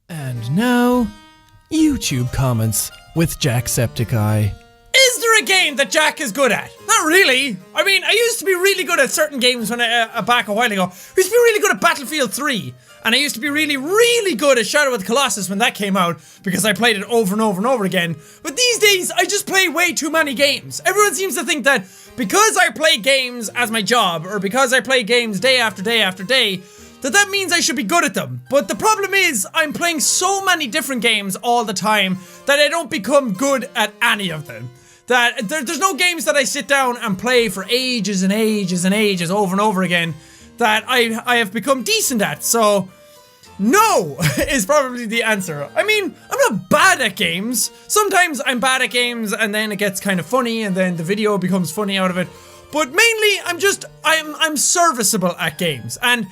And now, YouTube comments with Jacksepticeye. Is there a game that Jack is good at? Not really. I mean, I used to be really good at certain games when back a while ago. I used to be really good at Battlefield 3. And I used to be really good at Shadow of the Colossus when that came out because I played it over and over and over again. But these days, I just play way too many games. Everyone seems to think that because I play games as my job, or because I play games day after day after day, that means I should be good at them. But the problem is, I'm playing so many different games all the time that I don't become good at any of them. That there's no games that I sit down and play for ages and ages and ages over and over again that I have become decent at. So no is probably the answer. I mean, I'm not bad at games. Sometimes I'm bad at games and then it gets kind of funny and then the video becomes funny out of it. But mainly I'm serviceable at games, and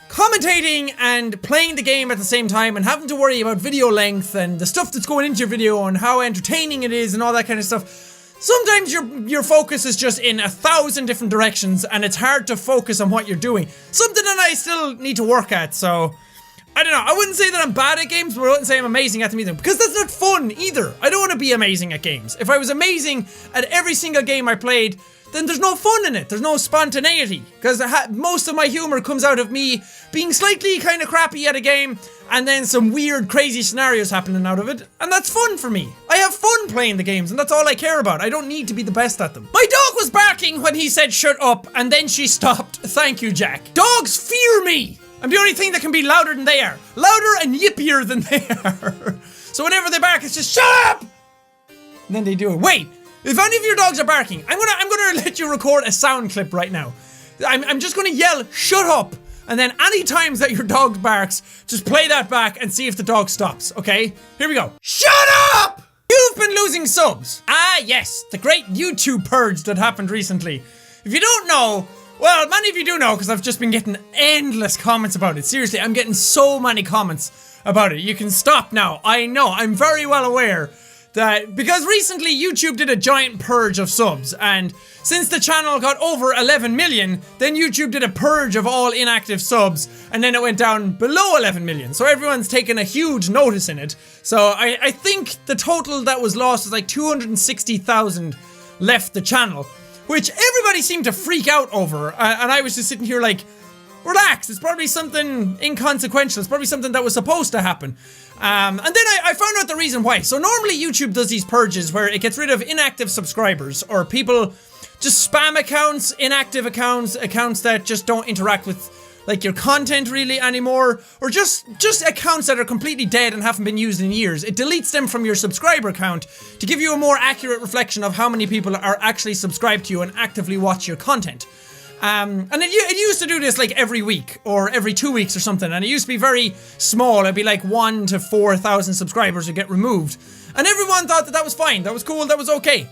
commentating and playing the game at the same time and having to worry about video length and the stuff that's going into your video and how entertaining it is and all that kind of stuff. Sometimes your focus is just in 1,000 different directions and it's hard to focus on what you're doing. Something that I still need to work at, so I don't know. I wouldn't say that I'm bad at games, but I wouldn't say I'm amazing at them either, because that's not fun either. I don't want to be amazing at games. If I was amazing at every single game I played, then there's no fun in it. There's no spontaneity, because most of my humor comes out of me being slightly kind of crappy at a game and then some weird crazy scenarios happening out of it, and that's fun for me. I have fun playing the games and that's all I care about. I don't need to be the best at them. My dog was barking when he said shut up and then she stopped. Thank you, Jack. Dogs fear me. I'm the only thing that can be louder than they are. Louder and yippier than they are. So whenever they bark, it's just shut up! And then they do it. Wait, if any of your dogs are barking, I'm gonna let you record a sound clip right now. I'm just gonna yell, shut up! And then any times that your dog barks, just play that back and see if the dog stops, okay? Here we go. Shut up! You've been losing subs. Ah, yes, the great YouTube purge that happened recently. If you don't know, well, many of you do know because I've just been getting endless comments about it. Seriously, I'm getting so many comments about it. You can stop now. I know, I'm very well aware that because recently YouTube did a giant purge of subs, and since the channel got over 11 million, then YouTube did a purge of all inactive subs, and then it went down below 11 million. So everyone's taken a huge notice in it. So I think the total that was lost was like 260,000 left the channel, which everybody seemed to freak out over, and I was just sitting here like, relax, it's probably something inconsequential, it's probably something that was supposed to happen. And then I found out the reason why. So normally YouTube does these purges where it gets rid of inactive subscribers, or people just spam accounts, inactive accounts, accounts that just don't interact with like your content really anymore, or just accounts that are completely dead and haven't been used in years. It deletes them from your subscriber count to give you a more accurate reflection of how many people are actually subscribed to you and actively watch your content. And it used to do this like every week or every 2 weeks or something, and it used to be very small. It'd be like 1,000 to 4,000 subscribers would get removed, and everyone thought that was fine, that was cool, that was okay.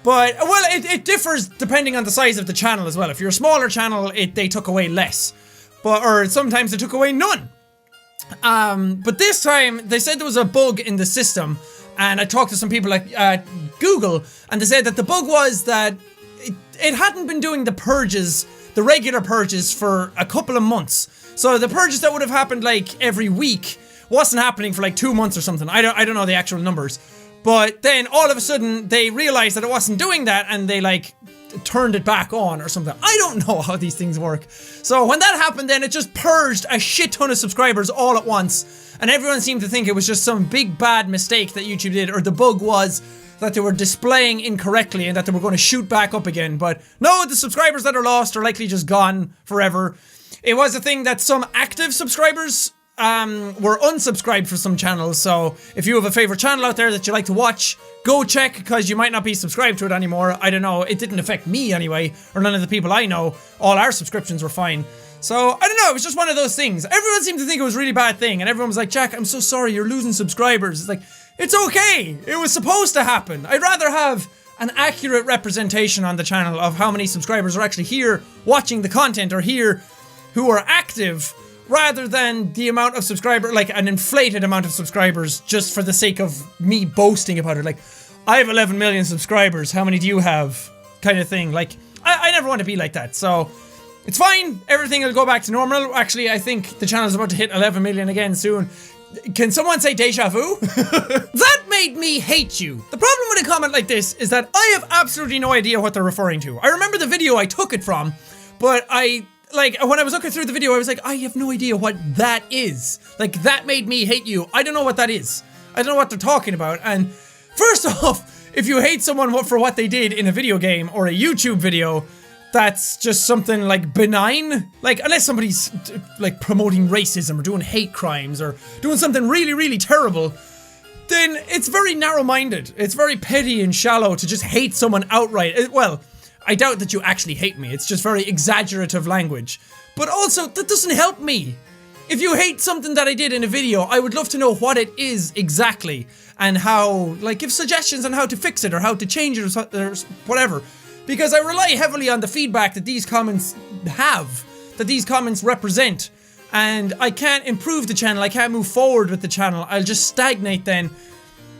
But well, it differs depending on the size of the channel as well. If you're a smaller channel, they took away less, or sometimes they took away none. But this time they said there was a bug in the system, and I talked to some people at Google, and they said that the bug was that it hadn't been doing the purges, the regular purges, for a couple of months. So the purges that would have happened like every week wasn't happening for like 2 months or something. I don't know the actual numbers. But then all of a sudden they realized that it wasn't doing that, and they like turned it back on or something. I don't know how these things work. So when that happened, then it just purged a shit ton of subscribers all at once, and everyone seemed to think it was just some big bad mistake that YouTube did, or the bug was that they were displaying incorrectly and that they were going to shoot back up again. But no, the subscribers that are lost are likely just gone forever. It was a thing that some active subscribers were unsubscribed for some channels, so if you have a favorite channel out there that you like to watch, go check, because you might not be subscribed to it anymore. I don't know, it didn't affect me anyway, or none of the people I know. All our subscriptions were fine. So, I don't know, it was just one of those things. Everyone seemed to think it was a really bad thing, and everyone was like, Jack, I'm so sorry, you're losing subscribers. It's like, it's okay, it was supposed to happen. I'd rather have an accurate representation on the channel of how many subscribers are actually here watching the content, or here who are active, rather than the amount of subscribers, like an inflated amount of subscribers just for the sake of me boasting about it. Like, I have 11 million subscribers, how many do you have? Kind of thing. Like, I never want to be like that, so it's fine, everything will go back to normal. Actually, I think the channel's about to hit 11 million again soon. Can someone say deja vu? That made me hate you. The problem with a comment like this is that I have absolutely no idea what they're referring to. I remember the video I took it from, but when I was looking through the video, I was like, I have no idea what that is. Like, that made me hate you. I don't know what that is. I don't know what they're talking about. And first off, if you hate someone for what they did in a video game or a YouTube video, that's just something like benign. Like, unless somebody's like promoting racism or doing hate crimes or doing something really, really terrible, then it's very narrow-minded. It's very petty and shallow to just hate someone outright. Well, I doubt that you actually hate me. It's just very exaggerative language. But also, that doesn't help me. If you hate something that I did in a video, I would love to know what it is exactly and how, like, give suggestions on how to fix it or how to change it or whatever. Because I rely heavily on the feedback that these comments have, that these comments represent. And I can't improve the channel, I can't move forward with the channel, I'll just stagnate then.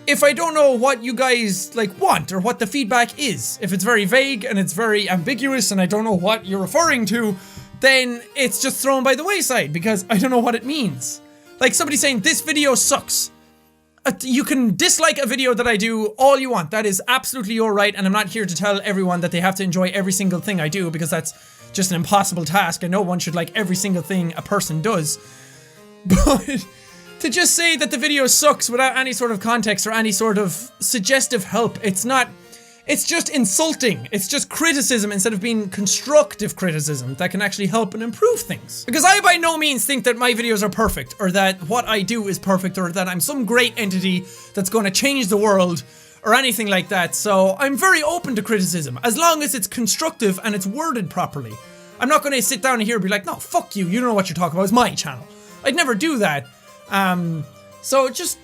If I don't know what you guys, like, want or what the feedback is, if it's very vague and it's very ambiguous and I don't know what you're referring to, then it's just thrown by the wayside because I don't know what it means. Like somebody saying, this video sucks. You can dislike a video that I do all you want. That is absolutely your right, and I'm not here to tell everyone that they have to enjoy every single thing I do because that's just an impossible task and no one should like every single thing a person does. But to just say that the video sucks without any sort of context or any sort of suggestive help, it's just insulting. It's just criticism instead of being constructive criticism that can actually help and improve things. Because I by no means think that my videos are perfect or that what I do is perfect or that I'm some great entity that's going to change the world or anything like that. So I'm very open to criticism as long as it's constructive and it's worded properly. I'm not going to sit down here and be like, no, fuck you. You don't know what you're talking about. It's my channel. I'd never do that. So just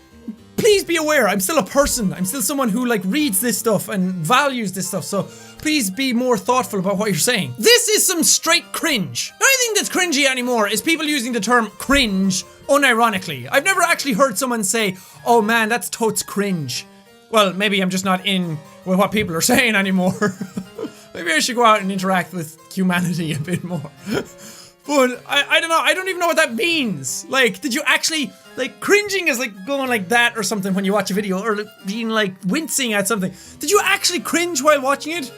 please be aware, I'm still a person. I'm still someone who like reads this stuff and values this stuff. So please be more thoughtful about what you're saying. This is some straight cringe. The only thing that's cringy anymore is people using the term cringe unironically. I've never actually heard someone say, oh man, that's totes cringe. Well, maybe I'm just not in with what people are saying anymore. Maybe I should go out and interact with humanity a bit more. But I don't know, I don't even know what that means. Like, did you actually, like, cringing is like going like that or something when you watch a video, or like being like wincing at something. Did you actually cringe while watching it?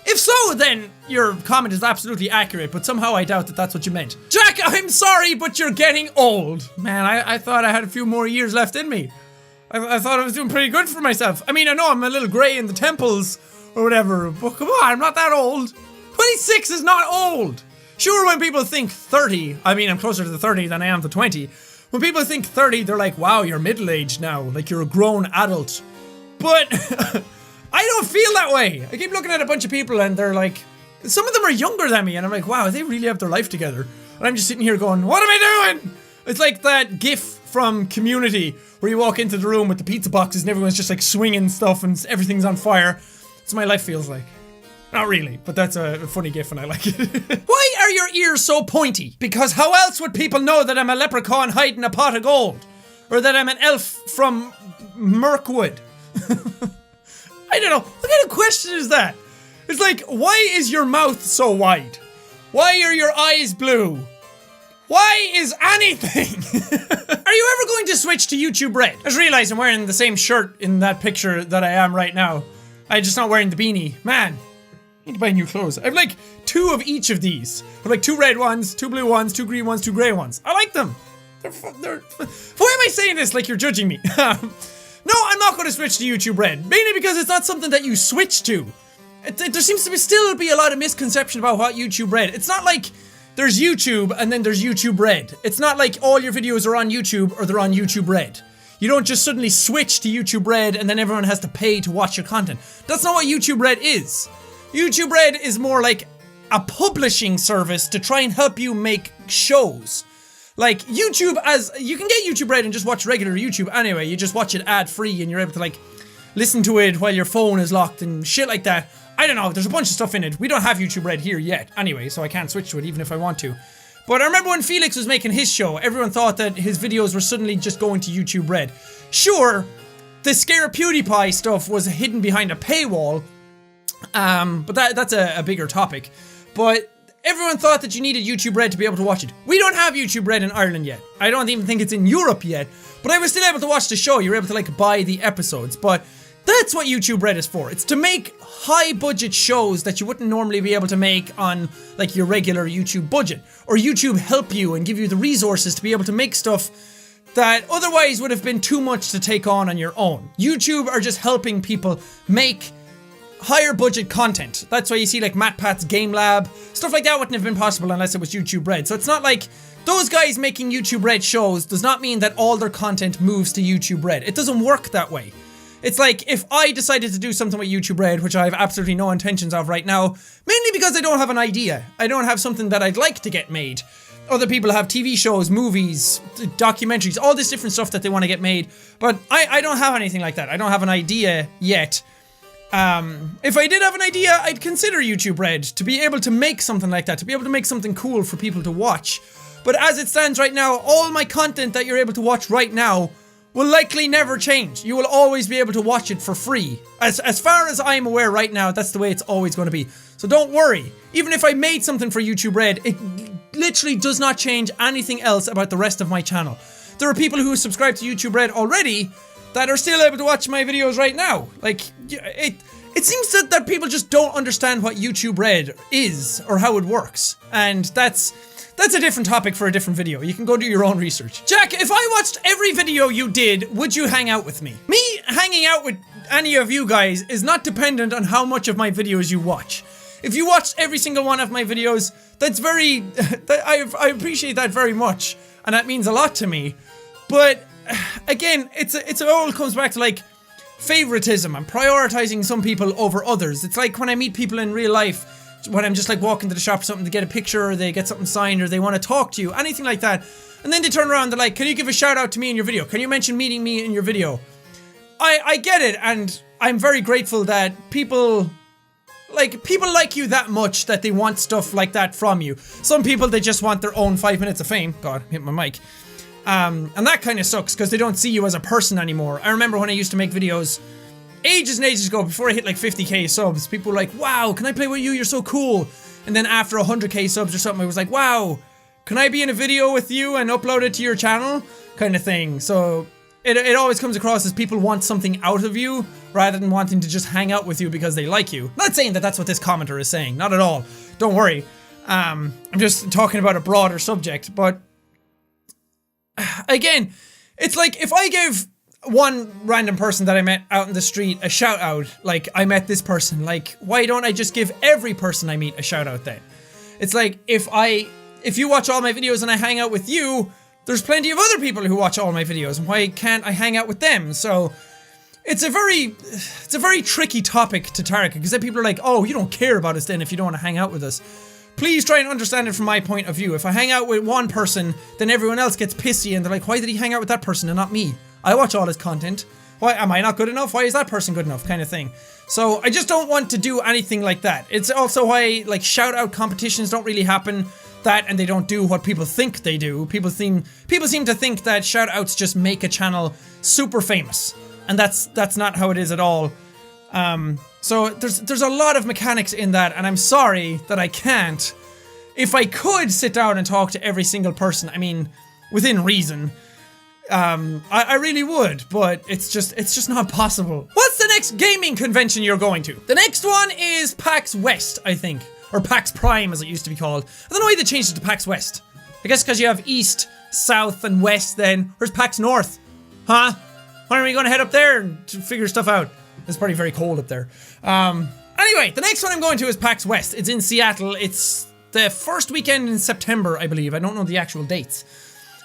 If so, then your comment is absolutely accurate, but somehow I doubt that that's what you meant. Jack, I'm sorry, but you're getting old. Man, I thought I had a few more years left in me. I thought I was doing pretty good for myself. I mean, I know I'm a little grey in the temples or whatever, but come on, I'm not that old. 26 is not old. Sure, when people think 30, I mean, I'm closer to the 30 than I am to 20. When people think 30, they're like, wow, you're middle-aged now, like you're a grown adult. But I don't feel that way. I keep looking at a bunch of people and they're like, some of them are younger than me, and I'm like, wow, they really have their life together. And I'm just sitting here going, what am I doing? It's like that gif from Community where you walk into the room with the pizza boxes and everyone's just like swinging stuff and everything's on fire. That's what my life feels like. Not really, but that's a funny gif and I like it. Why are your ears so pointy? Because how else would people know that I'm a leprechaun hiding a pot of gold? Or that I'm an elf from Mirkwood? I don't know. What kind of question is that? It's like, why is your mouth so wide? Why are your eyes blue? Why is anything? Are you ever going to switch to YouTube Red? I just realized I'm wearing the same shirt in that picture that I am right now. I'm just not wearing the beanie. Man. I need to buy new clothes. I have like 2 of each of these. I have like 2 red ones, 2 blue ones, 2 green ones, 2 grey ones. I like them. Why am I saying this like you're judging me? No, I'm not going to switch to YouTube Red. Mainly because it's not something that you switch to. There seems to still be a lot of misconception about what YouTube Red. It's not like there's YouTube and then there's YouTube Red. It's not like all your videos are on YouTube or they're on YouTube Red. You don't just suddenly switch to YouTube Red and then everyone has to pay to watch your content. That's not what YouTube Red is. YouTube Red is more like a publishing service to try and help you make shows. Like YouTube, as you can get YouTube Red and just watch regular YouTube anyway. You just watch it ad free and you're able to like listen to it while your phone is locked and shit like that. I don't know, there's a bunch of stuff in it. We don't have YouTube Red here yet anyway, so I can't switch to it even if I want to. But I remember when Felix was making his show, everyone thought that his videos were suddenly just going to YouTube Red. Sure, the Scare PewDiePie stuff was hidden behind a paywall, but that's a bigger topic. But everyone thought that you needed YouTube Red to be able to watch it. We don't have YouTube Red in Ireland yet. I don't even think it's in Europe yet, but I was still able to watch the show. You're able to like buy the episodes, but that's what YouTube Red is for. It's to make high budget shows that you wouldn't normally be able to make on like your regular YouTube budget, or YouTube help you and give you the resources to be able to make stuff that otherwise would have been too much to take on your own. YouTube are just helping people make higher budget content. That's why you see like MatPat's Game Lab, stuff like that wouldn't have been possible unless it was YouTube Red. So it's not like those guys making YouTube Red shows does not mean that all their content moves to YouTube Red. It doesn't work that way. It's like if I decided to do something with YouTube Red, which I have absolutely no intentions of right now, mainly because I don't have an idea. I don't have something that I'd like to get made. Other people have TV shows, movies, documentaries, all this different stuff that they want to get made. But I don't have anything like that. I don't have an idea yet. If I did have an idea, I'd consider YouTube Red to be able to make something like that, to be able to make something cool for people to watch. But as it stands right now, all my content that you're able to watch right now will likely never change. You will always be able to watch it for free. As far as I'm aware right now, that's the way it's always going to be. So don't worry. Even if I made something for YouTube Red, it literally does not change anything else about the rest of my channel. There are people who subscribe to YouTube Red already that are still able to watch my videos right now. Like, it seems that people just don't understand what YouTube Red is or how it works. And that's a different topic for a different video. You can go do your own research. Jack, if I watched every video you did, would you hang out with me? Me hanging out with any of you guys is not dependent on how much of my videos you watch. If you watched every single one of my videos, that's very... I appreciate that very much. And that means a lot to me. But, again, it all comes back to, like, favoritism and prioritizing some people over others. It's like when I meet people in real life, when I'm just like walking to the shop or something to get a picture, or they get something signed, or they want to talk to you, anything like that. And then they turn around, they're like, can you give a shout out to me in your video? Can you mention meeting me in your video? I get it, and I'm very grateful that people like you that much that they want stuff like that from you. Some people, they just want their own 5 minutes of fame. God, hit my mic. And that kind of sucks because they don't see you as a person anymore. I remember when I used to make videos ages and ages ago, before I hit like 50k subs, people were like, wow, can I play with you? You're so cool. And then after 100k subs or something, I was like, wow, can I be in a video with you and upload it to your channel? Kind of thing. So it always comes across as people want something out of you rather than wanting to just hang out with you because they like you. Not saying that that's what this commenter is saying. Not at all. Don't worry. I'm just talking about a broader subject. But again, it's like if I give one random person that I met out in the street a shout out, like I met this person, like why don't I just give every person I meet a shout out then? It's like if you watch all my videos and I hang out with you, there's plenty of other people who watch all my videos, and why can't I hang out with them? So it's a very tricky topic to target, because then people are like, oh, you don't care about us then if you don't want to hang out with us. Please try and understand it from my point of view. If I hang out with one person, then everyone else gets pissy and they're like, why did he hang out with that person and not me? I watch all his content. Why am I not good enough? Why is that person good enough? Kind of thing. So I just don't want to do anything like that. It's also why like shout out competitions don't really happen. That, and they don't do what people think they do. People seem to think that shout outs just make a channel super famous, and that's not how it is at all. So there's a lot of mechanics in that, and I'm sorry that I can't. If I could sit down and talk to every single person, I mean, within reason, I really would, but it's just not possible. What's the next gaming convention you're going to? The next one is PAX West, I think. Or PAX Prime, as it used to be called. I don't know why they changed it to PAX West. I guess because you have East, South, and West then. Where's PAX North? Huh? When are we going to head up there and figure stuff out? It's probably very cold up there. Anyway, the next one I'm going to is PAX West. It's in Seattle. It's the first weekend in September, I believe. I don't know the actual dates.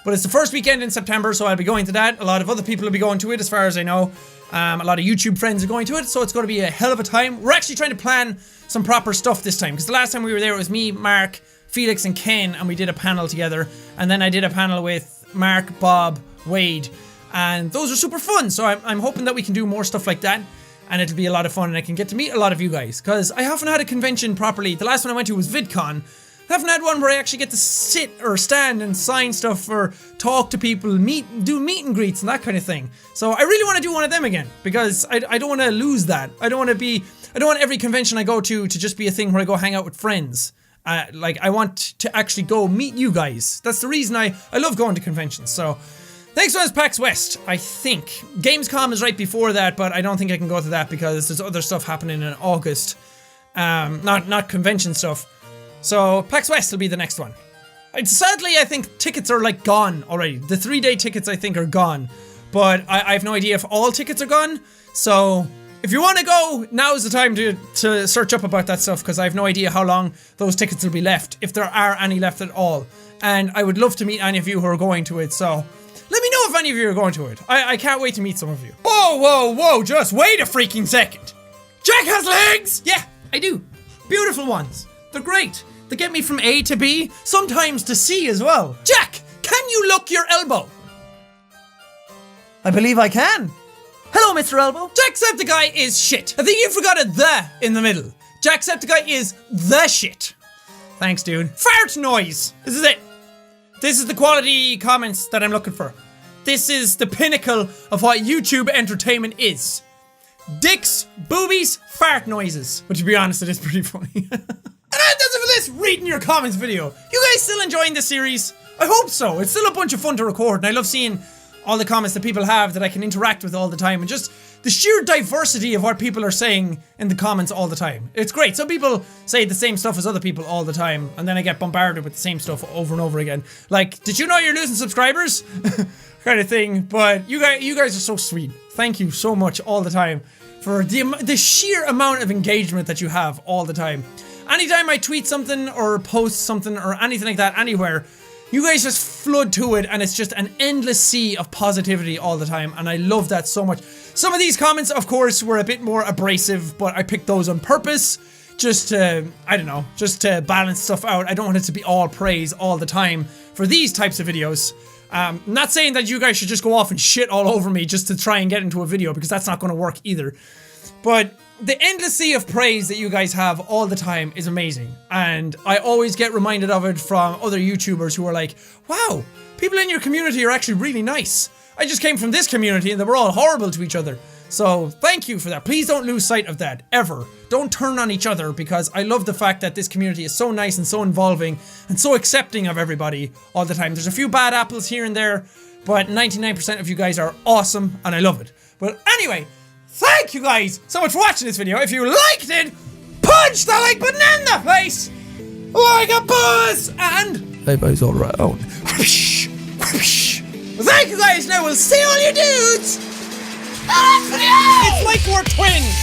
But it's the first weekend in September, so I'll be going to that. A lot of other people will be going to it, as far as I know. A lot of YouTube friends are going to it, so it's going to be a hell of a time. We're actually trying to plan some proper stuff this time, because the last time we were there it was me, Mark, Felix, and Ken, and we did a panel together. And then I did a panel with Mark, Bob, Wade, and those are super fun. So I'm hoping that we can do more stuff like that, and it'll be a lot of fun, and I can get to meet a lot of you guys, because I haven't had a convention properly. The last one I went to was VidCon. I haven't had one where I actually get to sit or stand and sign stuff or talk to people, do meet and greets and that kind of thing. So I really want to do one of them again, because I don't want to lose that. I don't want every convention I go to just be a thing where I go hang out with friends. Like, I want to actually go meet you guys. That's the reason I love going to conventions. So, next one is PAX West, I think. Gamescom is right before that, but I don't think I can go to that because there's other stuff happening in August. Not convention stuff. So, PAX West will be the next one. Sadly, I think tickets are like gone already. The 3-day tickets I think are gone. But I have no idea if all tickets are gone. So, if you want to go, now's the time to search up about that stuff because I have no idea how long those tickets will be left, if there are any left at all. And I would love to meet any of you who are going to it, so let me know if any of you are going to it. I can't wait to meet some of you. Whoa, just wait a freaking second. Jack has legs! Yeah, I do. Beautiful ones. They're great. They get me from A to B, sometimes to C as well. Jack, can you look your elbow? I believe I can. Hello, Mr. Elbow. Jacksepticeye is shit. I think you forgot a the in the middle. Jacksepticeye is the shit. Thanks, dude. Fart noise. This is it. This is the quality comments that I'm looking for. This is the pinnacle of what YouTube entertainment is. Dicks, boobies, fart noises. But to be honest, it is pretty funny. And that's it for this reading your comments video. You guys still enjoying this series? I hope so. It's still a bunch of fun to record and I love seeing all the comments that people have that I can interact with all the time, and just the sheer diversity of what people are saying in the comments all the time. It's great. Some people say the same stuff as other people all the time, and then I get bombarded with the same stuff over and over again. Like, did you know you're losing subscribers? Kind of thing. But you guys are so sweet. Thank you so much all the time for the sheer amount of engagement that you have all the time. Anytime I tweet something or post something or anything like that anywhere, you guys just flood to it and it's just an endless sea of positivity all the time, and I love that so much. Some of these comments, of course, were a bit more abrasive, but I picked those on purpose just to, I don't know, just to balance stuff out. I don't want it to be all praise all the time for these types of videos. Not saying that you guys should just go off and shit all over me just to try and get into a video, because that's not going to work either. But the endless sea of praise that you guys have all the time is amazing, and I always get reminded of it from other YouTubers who are like, wow, people in your community are actually really nice. I just came from this community and they were all horrible to each other. So thank you for that. Please don't lose sight of that, ever. Don't turn on each other, because I love the fact that this community is so nice and so involving and so accepting of everybody all the time. There's a few bad apples here and there, but 99% of you guys are awesome and I love it. But anyway, thank you guys so much for watching this video. If you liked it, punch the like button in the face like a buzz, and Elbows all around. whoosh, whoosh. Thank you guys. Now we'll see all you dudes. It's like we're twins.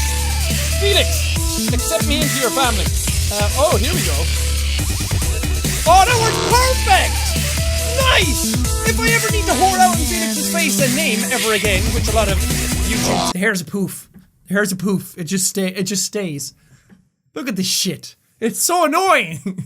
Felix, accept me into your family. Oh, here we go. Oh, that worked perfect. Nice. If I ever need to whore out in Felix's face and name ever again, which a lot of YouTube. The hair's a poof. The hair's a poof. It just stays. Look at this shit. It's so annoying.